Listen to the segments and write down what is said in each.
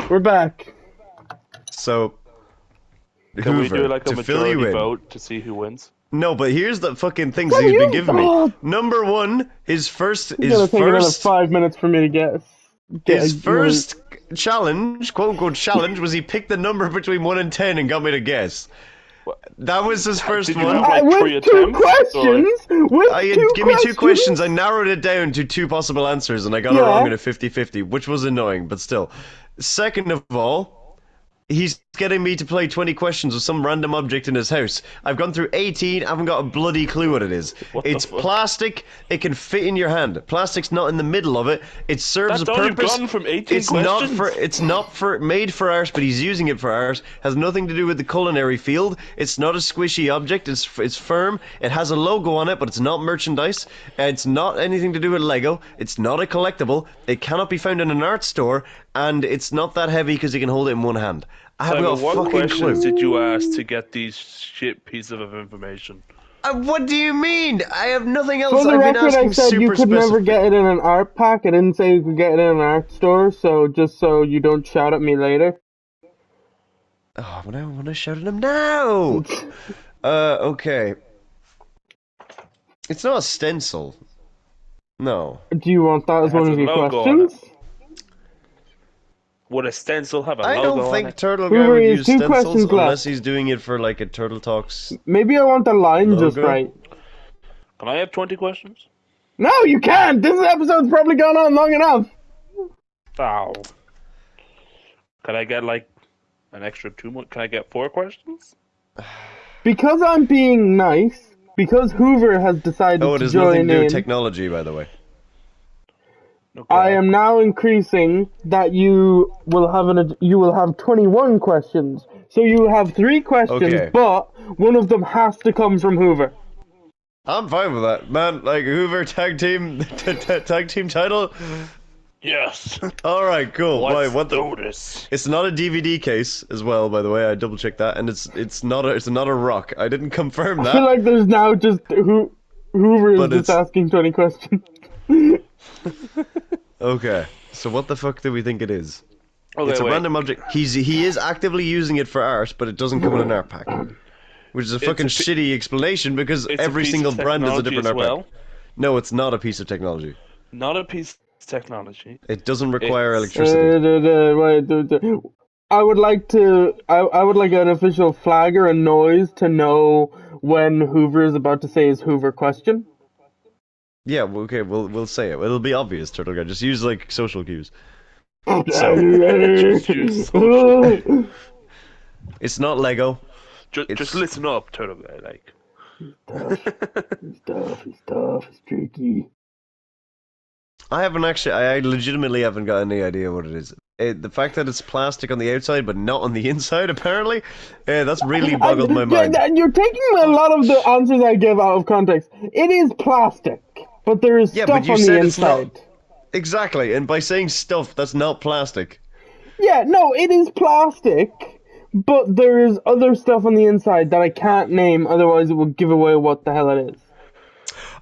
We're back. So, Can we Hoover, do like a to fill you majority in. vote to see who wins? No, but here's the fucking things What he's are been you- giving me. Oh. Number one, his first It's gonna take another 5 minutes for me to guess. his first challenge, quote unquote challenge, was he picked the number between 1 and 10 and got me to guess. That was his first Did you one. have, like, three with two attempts, questions. Give me two questions. I narrowed it down to two possible answers, and I got it wrong in a 50-50, which was annoying, but still. Second of all, he's getting me to play 20 questions with some random object in his house. I've gone through 18, I haven't got a bloody clue what it is. It's plastic, it can fit in your hand. Plastic's not in the middle of it. It serves That's a all you've purpose. gotten from 18 it's questions? not for made for art, but he's using it for art. Has nothing to do with the culinary field. It's not a squishy object. It's firm. It has a logo on it, but it's not merchandise. It's not anything to do with Lego. It's not a collectible. It cannot be found in an art store, and it's not that heavy because you can hold it in one hand. I haven't got a what fucking questions clue. did you ask to get these shit pieces of information? What do you mean? I have nothing else. For the I've been record, I asking said you super could never specific. get it in an art pack. I didn't say you could get it in an art store, so just so you don't shout at me later. Oh, I want to shout at him now. Okay. It's not a stencil. No. Do you want that as It has one of a your logo on questions? Would a stencil have a I logo don't on think it? Turtle Guy Hoover, would he has use two stencils questions left. unless he's doing it for like a Turtle Talks. Maybe I want the line just Logo? right. Can I have 20 questions? No, you can't! This episode's probably gone on long enough! Oh. Can I get like an extra 2 more? Can I get 4 questions? Because I'm being nice, because Hoover has decided Oh, it to has nothing join to do with in, technology, by the way. Okay. I am now increasing that you will have 21 questions. So you have 3 questions, Okay. but one of them has to come from Hoover. I'm fine with that, man. Like Hoover tag team title. Yes. All right, cool. Let's What do this. It's not a DVD case as well, by the way. I double checked that, and it's not a rock. I didn't confirm I feel that. like there's now just Hoover is But just asking 20 questions. Okay, so what the fuck do we think it is? Okay, It's a wait. random object. He is actively using it for art, but it doesn't come in an art pack, which is a fucking shitty explanation because It's every a piece single of brand is a technology different as art well. pack. No, it's not a piece of technology. Not a piece of technology. It doesn't require It's- electricity. I would like an official flag or a noise to know when Hoover is about to say his Hoover question. Yeah, okay, we'll say it. It'll be obvious, Turtle Guy. Just use like social cues. Just use social. It's not Lego. Just listen up, Turtle Guy. Like. He's tough, he's tricky. I legitimately haven't got any idea what it is. The fact that it's plastic on the outside but not on the inside, apparently, that's really boggled my mind. You're taking a lot of the answers I give out of context. It is plastic, but there is stuff but you on said the it's not- inside. Exactly, and by saying stuff, that's not plastic. Yeah, no, it is plastic, but there is other stuff on the inside that I can't name, otherwise it will give away what the hell it is.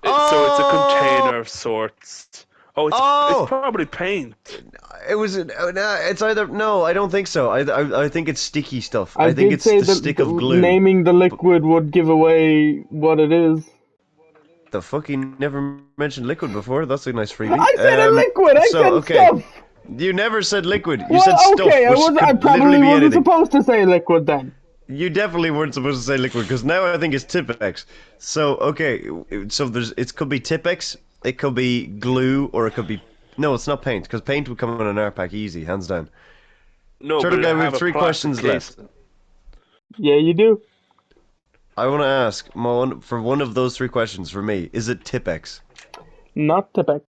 So it's a container of sorts. It's probably paint. It's either no. I don't think so. I think it's sticky stuff. I think did it's say the that stick of glue. naming the liquid would give away what it is. The fuck, you never mentioned liquid before. That's a nice freebie. I said a liquid. I said stuff. You never said liquid. You said stuff, okay, which could I probably literally be wasn't anything. supposed to say liquid then. You definitely weren't supposed to say liquid because now I think it's Tipex. So okay, so it could be Tipex, it could be glue, or it could be it's not paint because paint would come in an art pack easy, hands down. No, Turtle but Guy, it we have have a 3 plastic questions case. left. Yeah, you do. I want to ask for one of those 3 questions for me. Is it Tipex? Not Tipex.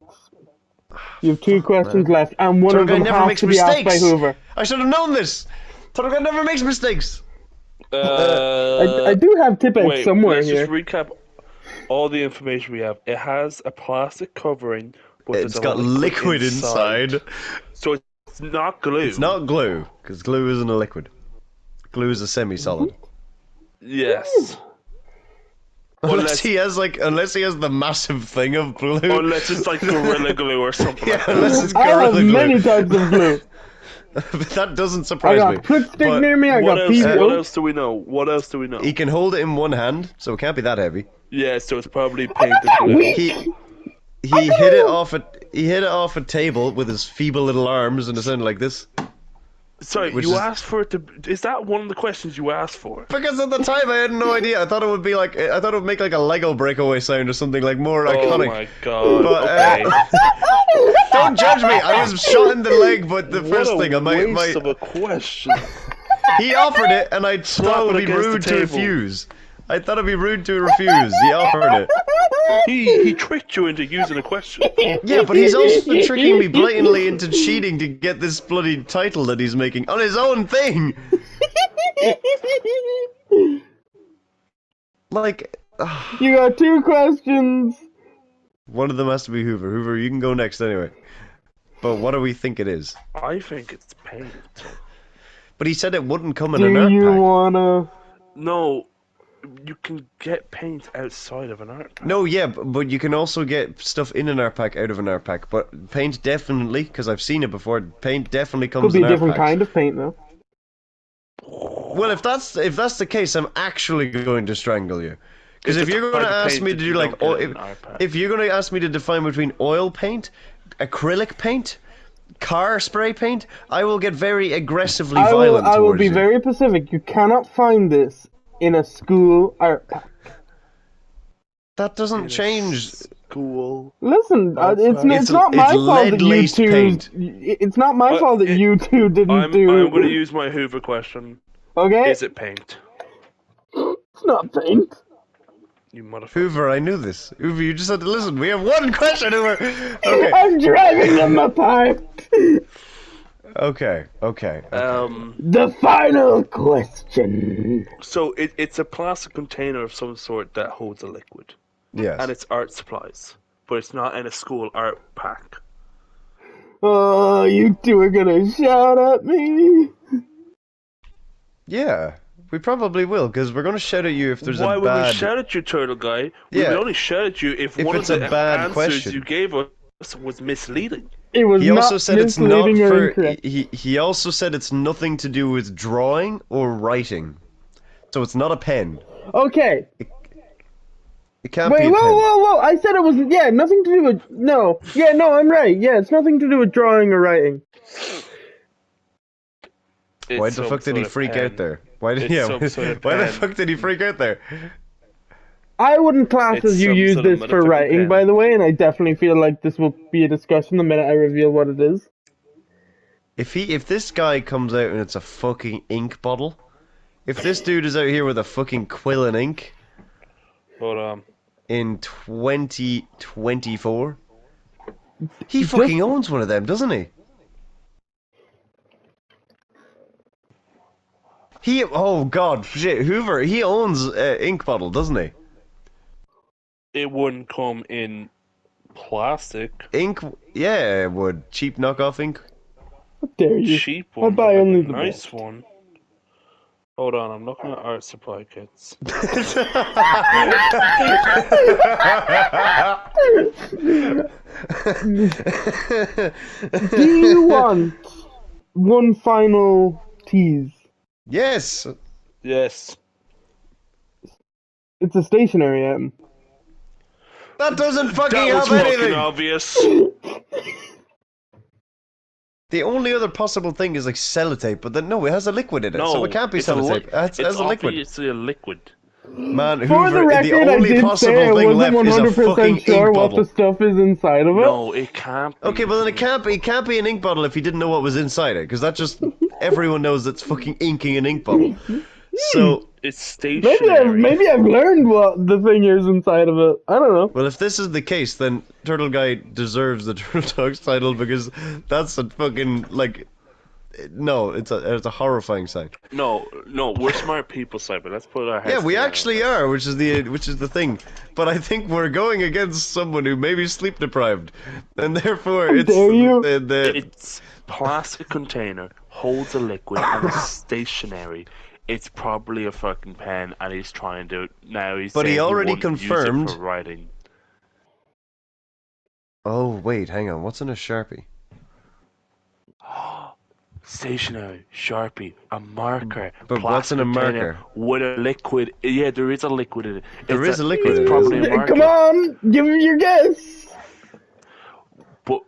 You have 2 questions left, and one of them has to be asked by Hoover. I should have known this. Turtle Guy never makes mistakes. I do have Tipex somewhere let's here. just recap all the information we have. It has a plastic covering, but It's got liquid inside. So it's not glue. It's not glue because glue isn't a liquid. Glue is a semi-solid. Yes. Unless he has the massive thing of glue. Unless it's like Gorilla Glue or something like that. Unless it's I Gorilla have Glue. many types of glue. But that doesn't I surprise me. got Flip Stick But near me. I What got else? Pizza. What else do we know? What else do we know? he can hold it in one hand, so it can't be that heavy. Yeah, so it's probably painted blue. He hit it off a table with his feeble little arms, and it sounded like this. Sorry, Which you is- asked for it to. Is that one of the questions you asked for? Because at the time I had no idea. I thought it would be like I thought it would make like a Lego breakaway sound or something like more iconic. Oh my god. But, Okay. Don't judge me. I was shot in the leg, but the What first a thing waste of a question. he offered it, and I thought it would be against the rude to table. refuse. I thought it'd be rude to refuse. He offered it. He tricked you into using a question. Yeah, but he's also tricking me blatantly into cheating to get this bloody title that he's making on his own thing. Like, You got 2 questions. one of them has to be Hoover. Hoover, you can go next anyway. But what do we think it is? I think it's paint. But he said it wouldn't come in Do an art you pack. wanna? No, you can get paint outside of an art pack. No, yeah, but you can also get stuff in an art pack out of an art pack. But paint definitely, because I've seen it before. Paint definitely comes Could be in a art different packs. kind of paint though. Well, if that's the case, I'm actually going to strangle you. Because It's if a you're going to type of ask paint me to that do you like, don't get in an art pack. if you're going to ask me to define between oil paint, acrylic paint, car spray paint, I will get very aggressively violent I will towards be you. very specific. You cannot find this in a school art pack. That doesn't change. School. Listen, Art it's pack. not my fault that you lead-laced two. paint. It's not my fault that you two didn't I'm do. going to use my Hoover question. Okay, Is it paint? it's not paint. You motherfucker. Hoover, I knew this. Hoover, you just had to listen. We have one question, Hoover. Okay, I'm driving them apart. okay. The final question. So it's a plastic container of some sort that holds a liquid. Yes. And it's art supplies. But it's not in a school art pack. Oh, you two are gonna shout at me. Yeah, we probably will, because we're going to shout at you if there's Why a would we bad... shout at you, Turtle Guy? We Yeah. would only shout at you if one of it's a the bad answers question. you gave us was misleading. It was He not also said it's not misleading or for... incorrect. He also said it's nothing to do with drawing or writing. So it's not a pen. Okay. It can't be Wait, a pen. whoa! I said it was nothing to do with no. Yeah, no, I'm right. Yeah, it's nothing to do with drawing or writing. Why It's the some fuck did he sort of freak pen. out there? Why did It's some sort of Why the pen. fuck did he freak out there? I wouldn't class It's as you some use sort of this for motherfucking writing, pen. by the way, and I definitely feel like this will be a discussion the minute I reveal what it is. If this guy comes out and it's a fucking ink bottle, if this dude is out here with a fucking quill and ink But in 2024, he fucking owns one of them, doesn't he? Oh god, shit, Hoover, he owns ink bottle, doesn't he? it wouldn't come in plastic. Ink, yeah, it would. Cheap knockoff ink. How dare you? Cheap I one, buy but only like a the nice best. one. Hold on, I'm looking at art supply kits. Do you want one final tease? Yes. Yes. It's a stationary item. That doesn't fucking That was help fucking anything. obvious. The only other possible thing is like sellotape, but then no, it has a liquid in it, No, so it can't be it's a sellotape. It has a liquid. obviously a liquid. Man, For Hoover, the record, I only did possible say I thing wasn't left is a fucking 100% sure ink what bottle. the stuff is inside of it. No, it can't be. Okay, well then it can't be an ink bottle if you didn't know what was inside it, because that just everyone knows that's fucking inking an ink bottle. So It's stationary. Maybe I've learned what the thing is inside of it. I don't know. well, if this is the case, then Turtle Guy deserves the Turtle Dogs title because that's a fucking like. No, it's a horrifying sight. No, we're smart people, Cyber. Let's put our heads Yeah, we together. actually are, which is the thing. But I think we're going against someone who may be sleep deprived, and therefore it's dare you? It's plastic container, holds a liquid, and is stationary. It's probably a fucking pen, and he's trying to now. But he saying already won't use it confirmed- for writing. Oh wait, hang on. What's in a Sharpie? Stationary, Sharpie, a marker, But plastic what's in a container marker? with a liquid. Yeah, there is a liquid in it. There is a liquid It's in it, probably a isn't there? marker. Come on, give me your guess. But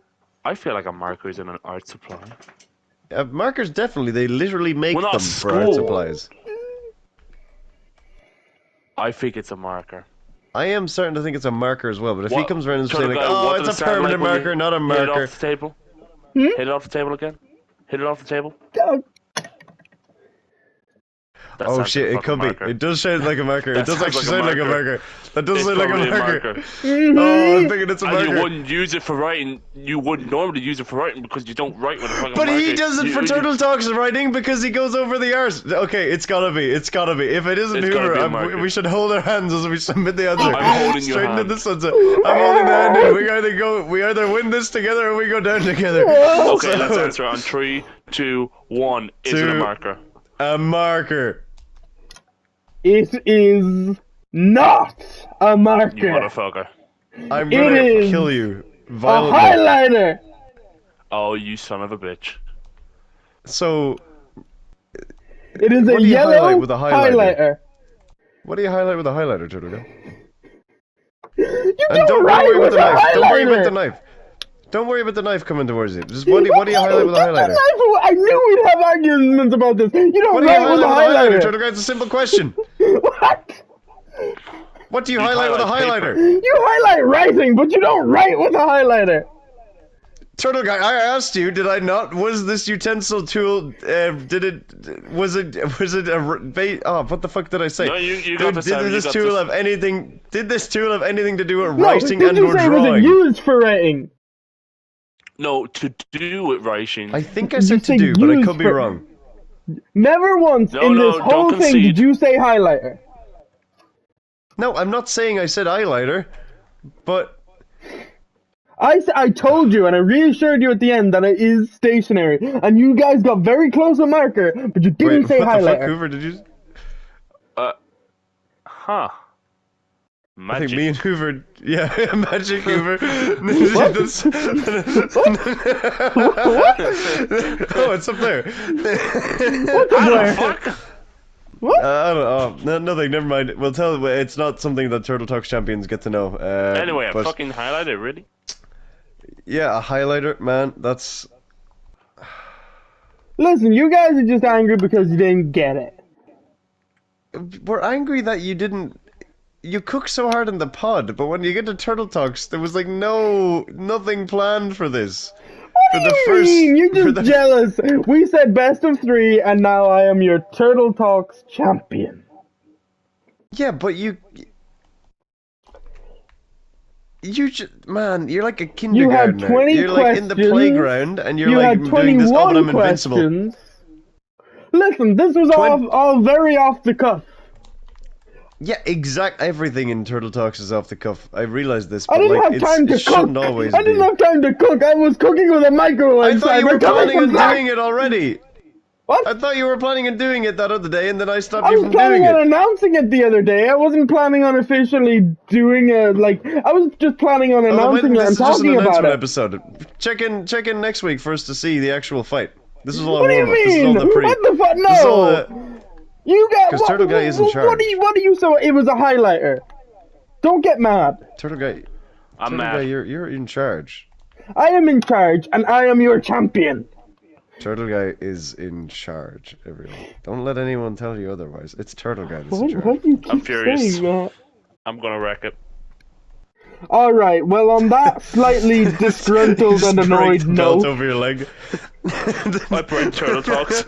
I feel like a marker is in an art supply. Markers definitely. They literally make Well, not them for art school. supplies. I think it's a marker. I am starting to think it's a marker as well. But if he What- comes around and Turtle saying like, guy, "Oh, what it's did a it sound permanent like when marker, you not a Hit it marker," off the table. Hmm? Hit it off the table again. Hit it off the table. God, That oh sounds shit, like a it fucking could marker. be. It does sound like a marker. That It does sounds actually like a sound like a marker. marker. That does It's sound like a probably marker. Oh, I'm thinking it's a And you marker. wouldn't use it for writing. You wouldn't normally use it for writing because you don't write with a fucking But marker. he does it for Turtle Talks writing because he goes over the arse. Okay, it's gotta be. It's gotta be. If it isn't It's gotta Hoover, be a marker. we should hold our hands as we submit the answer. I'm holding your Straight into hand. the sunset. I'm holding the hand in. We either win this together or we go down together. Okay, So, let's answer on 3, 2, 1. Is it a Two. marker? A marker. it is not a You marker. motherfucker. I'm It gonna is kill you A violently. highlighter. Oh, you son of a bitch. So, It is What a do you yellow highlight with a highlighter? highlighter. what do you highlight with a highlighter, Turtle Guy? You And don't don't write worry with about the a knife. Don't worry about highlighter. the knife. Don't worry about the knife coming towards you. Just what do you highlight with a Get the highlighter? knife away. I knew we'd have arguments about this. You don't What do you write with a highlight with a highlighter, highlighter. Turtle Guy? It's a simple question. What? What do you You'd highlight with a highlight highlighter? paper. You highlight writing, but you don't write with a highlighter. Turtle Guy, I asked you, did I not? Was this utensil tool? Was it oh, what the fuck did I say? No, you got the Did seven, you this got tool the- have anything? Did this tool have anything to do with No, writing did and you or say was it drawing? used for writing? No, to do with writing. I think I You said to say do, but I used could be for- wrong. Never once No, in no, this don't whole thing concede. did you say highlighter. No, I'm not saying I said highlighter, but I told you and I reassured you at the end that it is stationary, and you guys got very close to marker, but you didn't wait, say what the fuck, highlighter. Hoover? Did you? Huh. I think Magic. me and Hoover, yeah, magic Hoover. That's- oh, it's up there. What the How the fuck? fuck? I don't know. Nothing. Never mind. We'll tell. It's not something that Turtle Talks champions get to know. Anyway, I but fucking highlighted, really? yeah, a highlighter, man. That's Listen, you guys are just angry because you didn't get it. we're angry that you didn't. You cook so hard in the pod, but when you get to Turtle Talks, there was like nothing planned for this. For the What do you mean? You're for just the- jealous. We said best of 3, and now I am your Turtle Talks champion. Yeah, but you just, man, you're like a You had kindergartner. 20 You're like in the questions. playground, and you're You like had I'm doing this. Oh, but 21 I'm invincible. questions. Listen, this was all very off the cuff. Yeah, everything in Turtle Talks is off the cuff. I realize this, I but didn't like have time to it cook. shouldn't always I didn't be. have time to cook. I was cooking with a microwave. I thought you were planning on doing it. it already. What? I thought you were planning on doing it that other day, and then I stopped I you was from planning doing on it. announcing it the other day. I wasn't planning on officially doing it. Like, I was just planning on Oh, then announcing it this and is just an talking about announcement it. episode. Check in next week for us to see the actual fight. This is all a What do you warm up. This is all mean? the pre. What the fuck? This is all No. You got 'Cause Turtle Guy is in What charge. do you? So it was a highlighter. Don't get mad. Turtle Guy. I'm Turtle mad. Guy, you're in charge. I am in charge, and I am your champion. Turtle Guy is in charge, everyone. Don't let anyone tell you otherwise. It's Turtle Guy that's in What charge. do you keep I'm furious. saying, man? I'm gonna wreck it. All right. Well, on that slightly disgruntled and Just break annoyed the belt note, over your leg. I break Turtle Talks.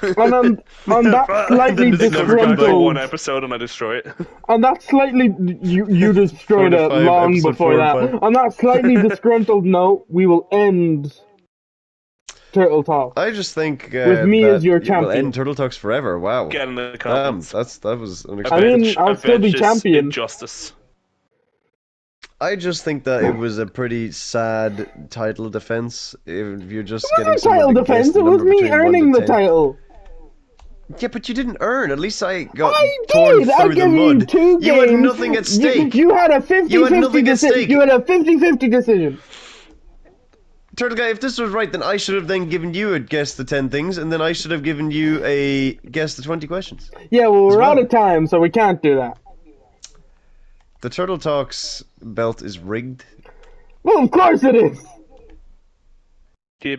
and on that slightly Then it's never come back. Like one disgruntled, episode and I destroy it. on that slightly you destroyed it 4 to 5, long episode before 4 that. and 5. On that slightly disgruntled note, we will end Turtle Talk. I just think With me that as your We'll champion. end Turtle Talks forever. Wow. Get in the Damn, comments. that was I unexpected. mean, I'll still be Avenge this champion. Injustice. I just think that it was a pretty sad title defense. If you're just It getting wasn't title someone to guess defense. the It was number me between 1 earning to the 10. title. Yeah, but you didn't earn. At least I got I torn did. I through the gave you mud. 2 games. You had nothing at stake. You had a 50-50 You had nothing at decision. stake. You had a 50-50 decision. Turtle Guy, if this was right, then I should have then given you a guess the 10 things, and then I should have given you a guess the 20 questions. Yeah, well, we're out of time, so we can't do that. The Turtle Talks belt is rigged. Well, of course it is.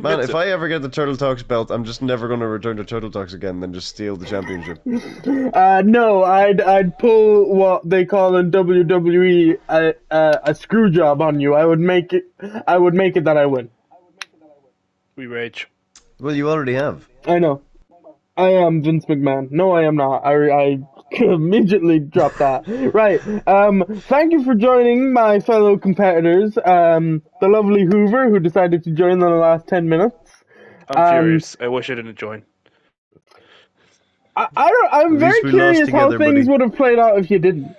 Man, if I ever get the Turtle Talks belt, I'm just never going to return to Turtle Talks again, then just steal the championship. No, I'd pull what they call in WWE a screw job on you. I would make it that I win. We rage. Well, you already have. I know. I am Vince McMahon. No, I am not. I immediately dropped that. Right. Thank you for joining my fellow competitors. The lovely Hoover, who decided to join in the last 10 minutes. I'm furious. I wish I didn't join. I'm very curious how things would have played out if you didn't.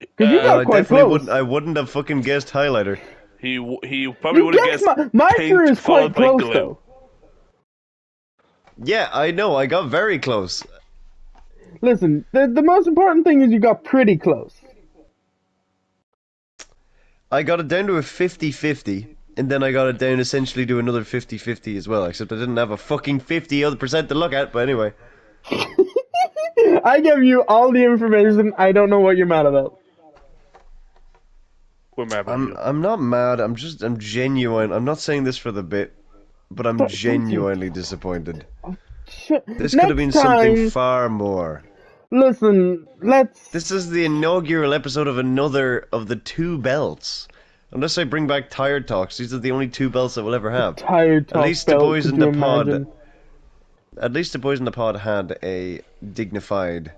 Because you got quite close. I wouldn't have fucking guessed highlighter. He probably would have guessed my paint crew is quite followed by close, glue. though. Yeah, I know. I got very close. Listen, the most important thing is you got pretty close. I got it down to a 50-50, and then I got it down essentially to another 50-50 as well, except I didn't have a fucking 50% to look at, but anyway. I give you all the information. I don't know what you're mad about. We're mad about you. I'm not mad. I'm genuine. I'm not saying this for the bit, but I'm genuinely disappointed. Shit. This could have been something far more. Listen, This is the inaugural episode of another of the 2 belts. Unless I bring back Tired Talks, these are the only 2 belts that we'll ever have. Tired Talks. At least the boys in the pod. At least the boys in the pod had a dignified,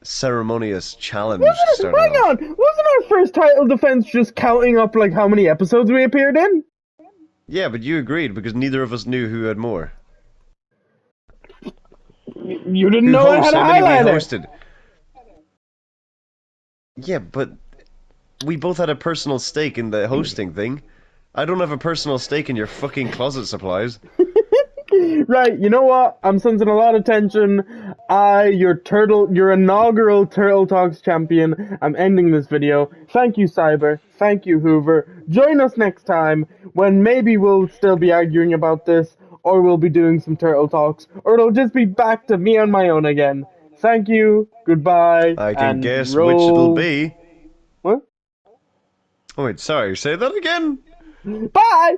ceremonious challenge. Hang on, wasn't our first title defense just counting up like how many episodes we appeared in? Yeah, but you agreed because neither of us knew who had more. You didn't know I had a highlighter. Yeah, but we both had a personal stake in the hosting thing. I don't have a personal stake in your fucking closet supplies. Right, you know what? I'm sensing a lot of tension. Your inaugural Turtle Talks champion. I'm ending this video. Thank you, Cyber. Thank you, Hoover. Join us next time when maybe we'll still be arguing about this, or we'll be doing some Turtle Talks, or it'll just be back to me on my own again. Thank you. Goodbye. I can guess which it'll be. What? Oh wait, sorry. Say that again. Bye.